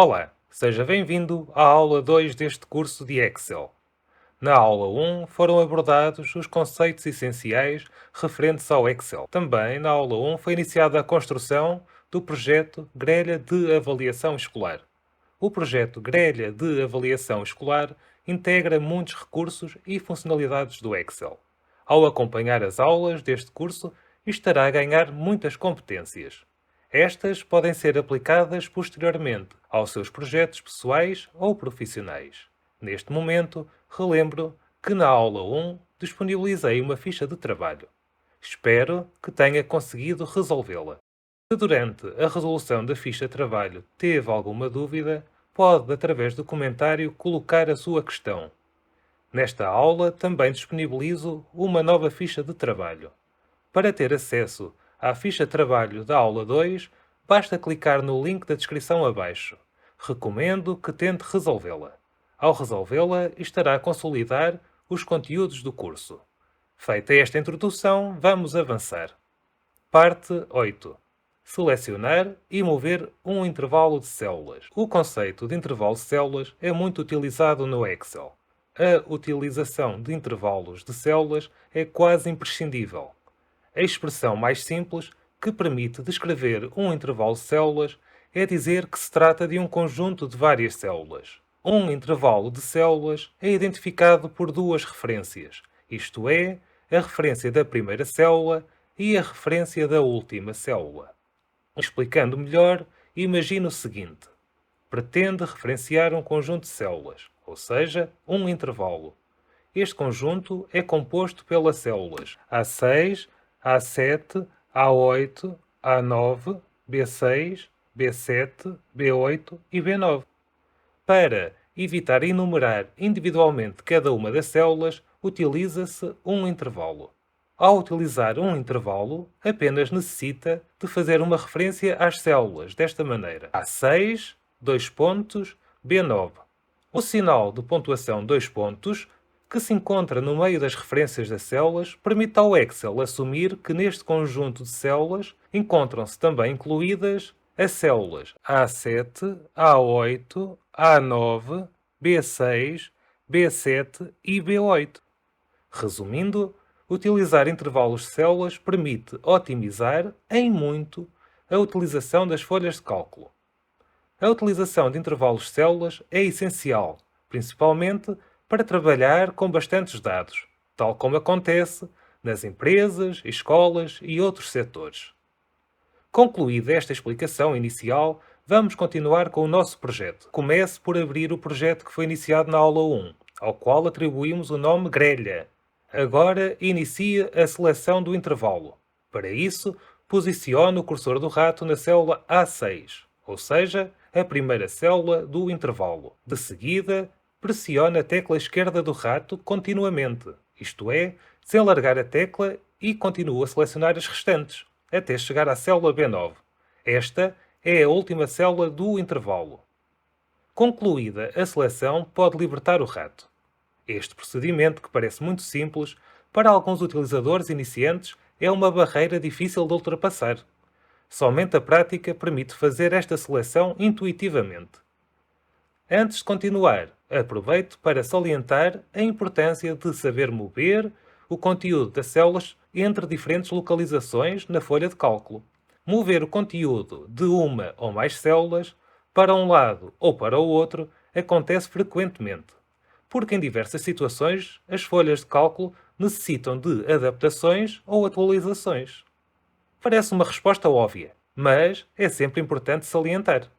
Olá, seja bem-vindo à aula 2 deste curso de Excel. Na aula 1 foram abordados os conceitos essenciais referentes ao Excel. Também na aula 1 foi iniciada a construção do projeto Grelha de Avaliação Escolar. O projeto Grelha de Avaliação Escolar integra muitos recursos e funcionalidades do Excel. Ao acompanhar as aulas deste curso, estará a ganhar muitas competências. Estas podem ser aplicadas posteriormente aos seus projetos pessoais ou profissionais. Neste momento, relembro que na aula 1 disponibilizei uma ficha de trabalho. Espero que tenha conseguido resolvê-la. Se durante a resolução da ficha de trabalho teve alguma dúvida, pode, através do comentário, colocar a sua questão. Nesta aula também disponibilizo uma nova ficha de trabalho. Para ter acesso à ficha de trabalho da aula 2, basta clicar no link da descrição abaixo. Recomendo que tente resolvê-la. Ao resolvê-la, estará a consolidar os conteúdos do curso. Feita esta introdução, vamos avançar. Parte 8. Selecionar e mover um intervalo de células. O conceito de intervalo de células é muito utilizado no Excel. A utilização de intervalos de células é quase imprescindível. A expressão mais simples que permite descrever um intervalo de células é dizer que se trata de um conjunto de várias células. Um intervalo de células é identificado por duas referências, isto é, a referência da primeira célula e a referência da última célula. Explicando melhor, imagine o seguinte. Pretende referenciar um conjunto de células, ou seja, um intervalo. Este conjunto é composto pelas células A6, A7, A8, A9, B6, B7, B8 e B9. Para evitar enumerar individualmente cada uma das células, utiliza-se um intervalo. Ao utilizar um intervalo, apenas necessita de fazer uma referência às células desta maneira. A6, dois pontos, B9. O sinal de pontuação dois pontos, que se encontra no meio das referências das células, permite ao Excel assumir que neste conjunto de células encontram-se também incluídas as células A7, A8, A9, B6, B7 e B8. Resumindo, utilizar intervalos de células permite otimizar, em muito, a utilização das folhas de cálculo. A utilização de intervalos de células é essencial, principalmente para trabalhar com bastantes dados, tal como acontece nas empresas, escolas e outros setores. Concluída esta explicação inicial, vamos continuar com o nosso projeto. Comece por abrir o projeto que foi iniciado na aula 1, ao qual atribuímos o nome Grelha. Agora inicia a seleção do intervalo. Para isso, posicione o cursor do rato na célula A6, ou seja, a primeira célula do intervalo. De seguida, pressione a tecla esquerda do rato continuamente, isto é, sem largar a tecla, e continue a selecionar as restantes, até chegar à célula B9. Esta é a última célula do intervalo. Concluída a seleção, pode libertar o rato. Este procedimento, que parece muito simples, para alguns utilizadores iniciantes é uma barreira difícil de ultrapassar. Somente a prática permite fazer esta seleção intuitivamente. Antes de continuar, aproveito para salientar a importância de saber mover o conteúdo das células entre diferentes localizações na folha de cálculo. Mover o conteúdo de uma ou mais células para um lado ou para o outro acontece frequentemente, porque em diversas situações as folhas de cálculo necessitam de adaptações ou atualizações. Parece uma resposta óbvia, mas é sempre importante salientar.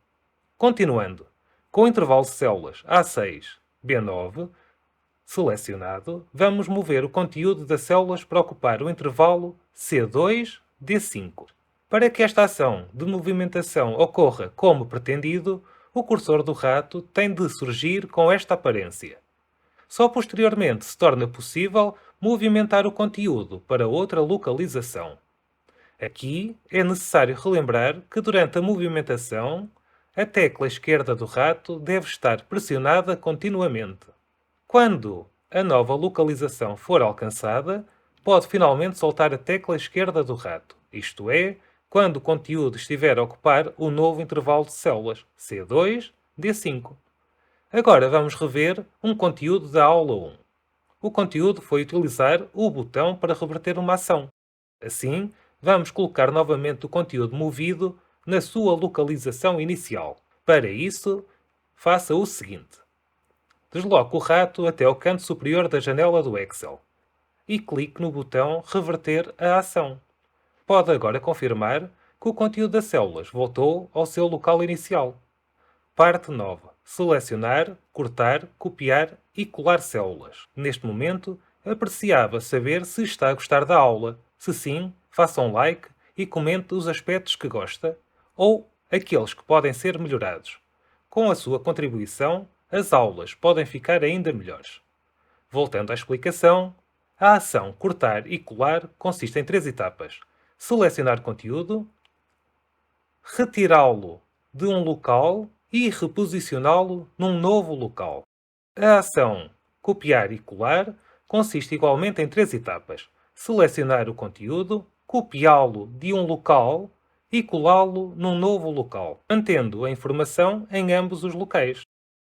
Continuando, com o intervalo de células A6, B9 selecionado, vamos mover o conteúdo das células para ocupar o intervalo C2, D5. Para que esta ação de movimentação ocorra como pretendido, o cursor do rato tem de surgir com esta aparência. Só posteriormente se torna possível movimentar o conteúdo para outra localização. Aqui é necessário relembrar que durante a movimentação, a tecla esquerda do rato deve estar pressionada continuamente. Quando a nova localização for alcançada, pode finalmente soltar a tecla esquerda do rato, isto é, quando o conteúdo estiver a ocupar o novo intervalo de células C2, D5. Agora vamos rever um conteúdo da aula 1. O conteúdo foi utilizar o botão para reverter uma ação. Assim, vamos colocar novamente o conteúdo movido na sua localização inicial. Para isso, faça o seguinte. Desloque o rato até ao canto superior da janela do Excel e clique no botão Reverter a ação. Pode agora confirmar que o conteúdo das células voltou ao seu local inicial. Parte nova. Selecionar, cortar, copiar e colar células. Neste momento, apreciava saber se está a gostar da aula. Se sim, faça um like e comente os aspectos que gosta ou aqueles que podem ser melhorados. Com a sua contribuição, as aulas podem ficar ainda melhores. Voltando à explicação, a ação cortar e colar consiste em 3 etapas. Selecionar conteúdo, retirá-lo de um local e reposicioná-lo num novo local. A ação copiar e colar consiste igualmente em 3 etapas. Selecionar o conteúdo, copiá-lo de um local e colá-lo num novo local, mantendo a informação em ambos os locais.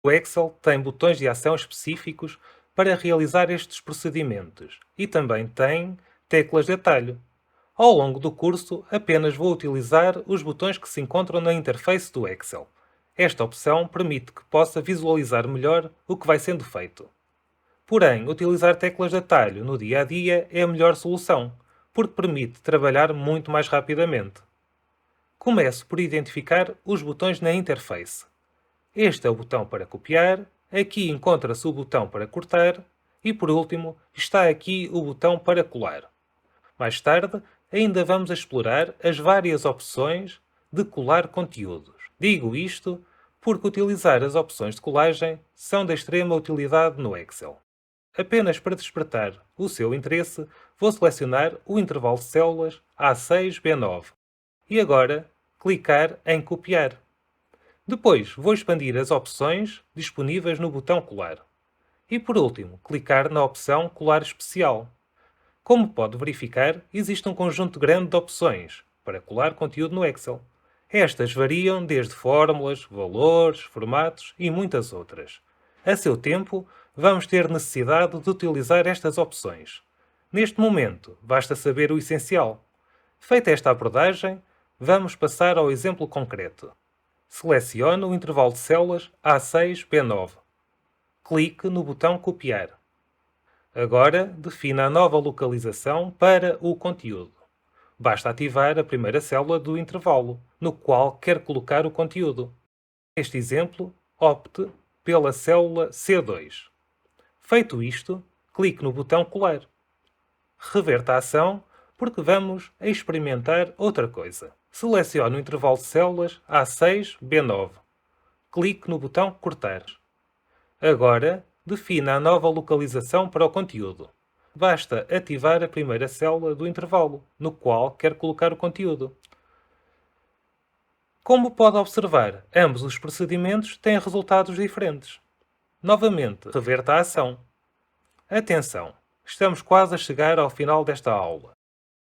O Excel tem botões de ação específicos para realizar estes procedimentos e também tem teclas de atalho. Ao longo do curso, apenas vou utilizar os botões que se encontram na interface do Excel. Esta opção permite que possa visualizar melhor o que vai sendo feito. Porém, utilizar teclas de atalho no dia a dia é a melhor solução, porque permite trabalhar muito mais rapidamente. Comece por identificar os botões na interface. Este é o botão para copiar, aqui encontra-se o botão para cortar e, por último, está aqui o botão para colar. Mais tarde, ainda vamos explorar as várias opções de colar conteúdos. Digo isto porque utilizar as opções de colagem são de extrema utilidade no Excel. Apenas para despertar o seu interesse, vou selecionar o intervalo de células A6-B9 e agora clicar em copiar. Depois vou expandir as opções disponíveis no botão colar. E por último, clicar na opção colar especial. Como pode verificar, existe um conjunto grande de opções para colar conteúdo no Excel. Estas variam desde fórmulas, valores, formatos e muitas outras. A seu tempo, vamos ter necessidade de utilizar estas opções. Neste momento, basta saber o essencial. Feita esta abordagem, vamos passar ao exemplo concreto. Selecione o intervalo de células A6-B9. Clique no botão Copiar. Agora, defina a nova localização para o conteúdo. Basta ativar a primeira célula do intervalo, no qual quer colocar o conteúdo. Neste exemplo, opte pela célula C2. Feito isto, clique no botão Colar. Reverta a ação, porque vamos experimentar outra coisa. Selecione o intervalo de células A6-B9. Clique no botão Cortar. Agora, defina a nova localização para o conteúdo. Basta ativar a primeira célula do intervalo, no qual quer colocar o conteúdo. Como pode observar, ambos os procedimentos têm resultados diferentes. Novamente, reverta a ação. Atenção! Estamos quase a chegar ao final desta aula.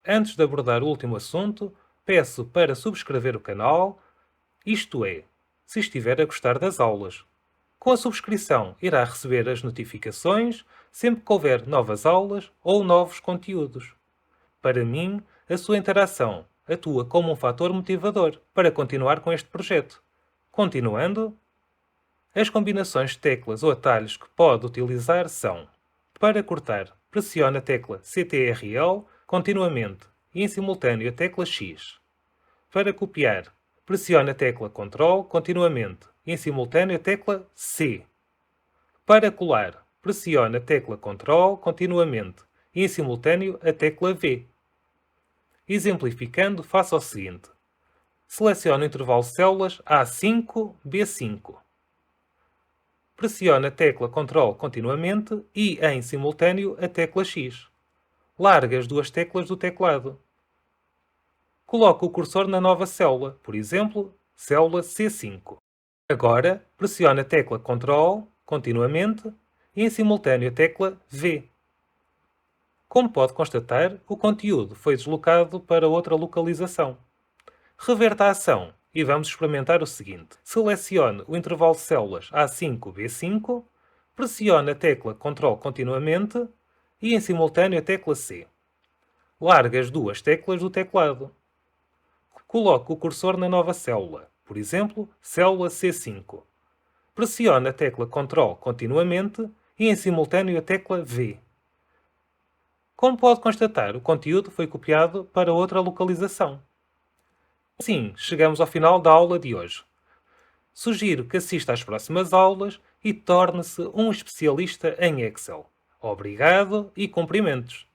Antes de abordar o último assunto, peço para subscrever o canal, isto é, se estiver a gostar das aulas. Com a subscrição, irá receber as notificações sempre que houver novas aulas ou novos conteúdos. Para mim, a sua interação atua como um fator motivador para continuar com este projeto. Continuando, as combinações de teclas ou atalhos que pode utilizar são: para cortar, pressione a tecla CTRL continuamente e em simultâneo a tecla X. Para copiar, pressione a tecla Ctrl continuamente e em simultâneo a tecla C. Para colar, pressione a tecla Ctrl continuamente e em simultâneo a tecla V. Exemplificando, faça o seguinte. Selecione o intervalo de células A5-B5. Pressione a tecla Ctrl continuamente e, em simultâneo, a tecla X. Largue as duas teclas do teclado. Coloque o cursor na nova célula, por exemplo, célula C5. Agora, pressione a tecla Ctrl continuamente e, em simultâneo, a tecla V. Como pode constatar, o conteúdo foi deslocado para outra localização. Reverta a ação e vamos experimentar o seguinte. Selecione o intervalo de células A5-B5, pressione a tecla Ctrl continuamente e em simultâneo a tecla C. Largue as duas teclas do teclado. Coloque o cursor na nova célula, por exemplo, célula C5. Pressione a tecla Ctrl continuamente e em simultâneo a tecla V. Como pode constatar, o conteúdo foi copiado para outra localização. Assim, chegamos ao final da aula de hoje. Sugiro que assista às próximas aulas e torne-se um especialista em Excel. Obrigado e cumprimentos!